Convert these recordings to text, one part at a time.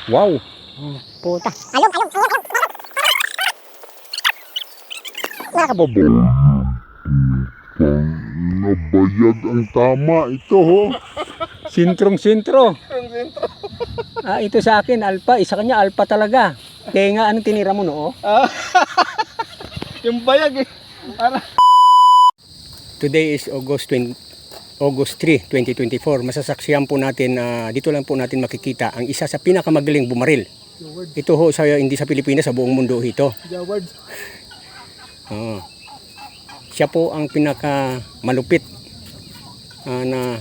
Wow. Puta. Alog. Nakababo. Nabayag ang tama ito ho. Sintrong-sintro. Ito sa akin alpha, isa kanya alpha talaga. Kaya nga anong tinira mo no? Yung bayag eh. Today is August 3, 2024. Masasaksihan po natin, dito lang po natin makikita ang isa sa pinakamagaling bumaril. Ito ho, hindi sa Pilipinas, sa buong mundo ito. Siya po ang pinakamalupit na,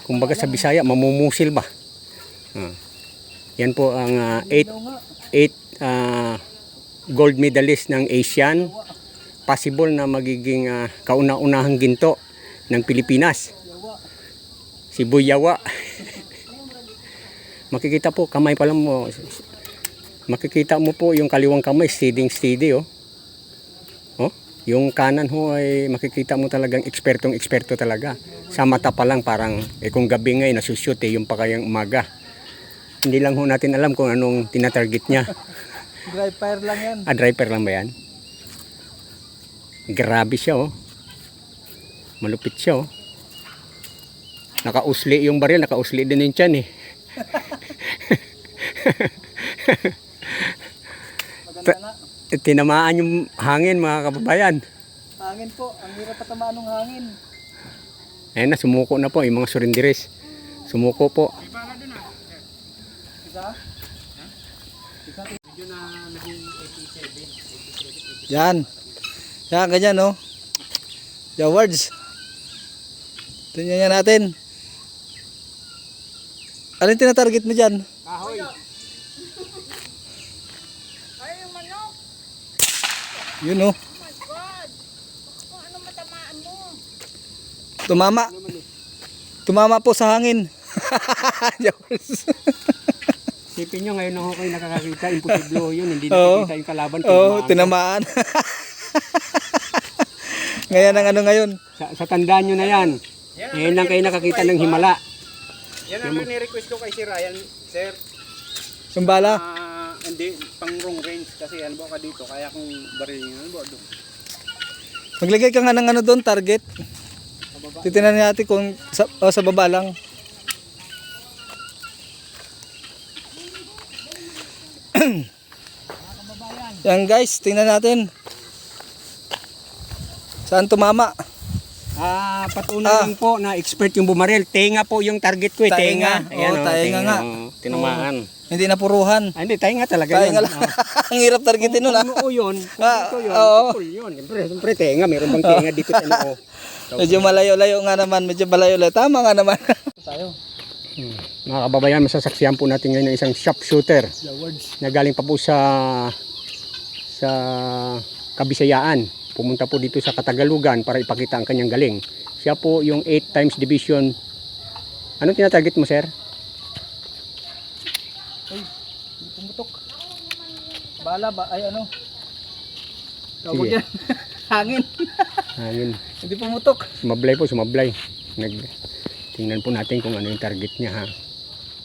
kumbaga sa Bisaya, mamumusil ba? Yan po ang 8 gold medalist ng Asian. Possible na magiging kauna-unahang ginto ng Pilipinas. Si Boy Yawa. Makikita po, kamay pa lang mo. Makikita mo po yung kaliwang kamay, steady oh. Yung kanan ho ay makikita mo talagang ekspertong-eksperto talaga. Sa mata pa lang parang, kung gabi ngay nasushoot yung pa kayang umaga. Hindi lang ho natin alam kung anong tinatarget niya. Dry fire lang yan. Dry fire lang ba yan? Grabe siya oh. Malupit siya oh. Nakausli yung baril, nakausli din yung tiyan eh. Maganda nga. Tinamaan yung hangin mga kababayan. Hangin po, ang hirap patamaan ng hangin. Ayan na, sumuko na po yung mga surrenderes. Sumuko po. Yan. Yan, ganyan no. The words. Tingnan natin. Ano yung tinatarget mo dyan? Kahoy. Yun no. Oh my God. Kung ano matamaan mo. Tumama po sa hangin. Sipin nyo ngayon ako kayo nakakakita. Imposible yun. Hindi Oo. nakikita yung kalaban. Tinamaan. Ngayon ang ano ngayon? Sa tandaan nyo na yan. Ngayon lang kayo nakakita ng himala. Yan ang ni-request ko kay si Ryan, sir. Sumbala. Hindi, pang wrong range kasi ano ba ka dito, kaya kung baril nyo, ano ba doon? Maglagay ka nga ng ano doon, target. Titingnan natin kung sa baba lang. Yan guys, tingnan natin. Saan tumama? Patunay lang po na expert yung bumaril. Tenga po yung target ko eh. Tenga. Ayan, Oo, tenga nga. Tinamaan. Hindi na puruhan. Hindi, tenga talaga Tenga yun. lang. Ang hirap targetin nun ha. Oo yun. Ito yun. Oo. Full yun. Siyempre tenga. Meron bang tenga dito sa noo? Medyo malayo-layo nga naman. Medyo malayo-layo. Tama nga naman. Tayo. Mga kababayan, masasaksihan po natin ngayon ng isang sharpshooter na galing pa po sa Kabisayaan. Pumunta po dito sa Katagalugan para ipakita ang kanyang galing. Siya po yung 8 times division. Anong tinatarget mo, sir? Ay, pumutok. Bala ba? Ay ano? Sige. Tawag yan. Hangin. Ayun. Hindi pumutok. Sumablay po, sumablay. Tingnan po natin kung ano yung target niya ha.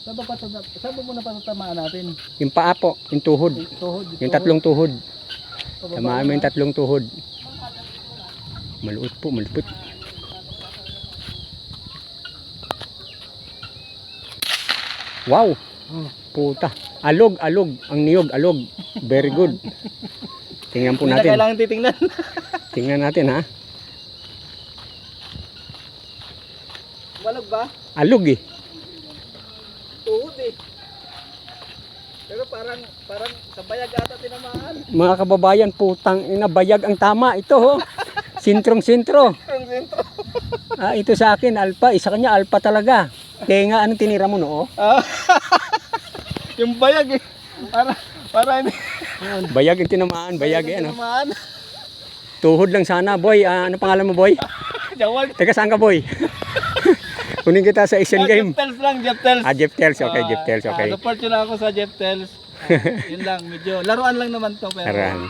Saan ba muna patatamaan natin? Yung paa po, yung tuhod. Tuhod. Yung tatlong tuhod. Pababa Tamaan mo na. yung tatlong tuhod. Maluot po, malupit. Wow! Puta. Alog. Ang niyog, alog. Very good. Tingnan po Hindi na natin. kailangan titingnan. Tingnan natin ha. Malog ba? Alog eh. Tuhod eh. Pero parang sa bayag ata tinamaan. Mga kababayan, putang ina, bayag ang tama. Ito ho. Sintrong-sintro. Ito sa akin, alpha. Isa kanya alpha talaga. Kaya nga, anong tinira mo no? Yung bayag eh. Para hindi Bayag yung tinamaan. Bayag eh. Ano? tinamaan. Tuhod lang sana, boy. Ano pangalan mo, boy? Jawag. Teka, saan ka, boy? Kunin kita sa Asian Game. Jeff Tels lang, Jeff Tels. Jeff Tels. Okay, Jeff Tels. Okay. Support nyo lang ako sa Jeff Tels. Yun lang, medyo laruan lang naman to pero Aran.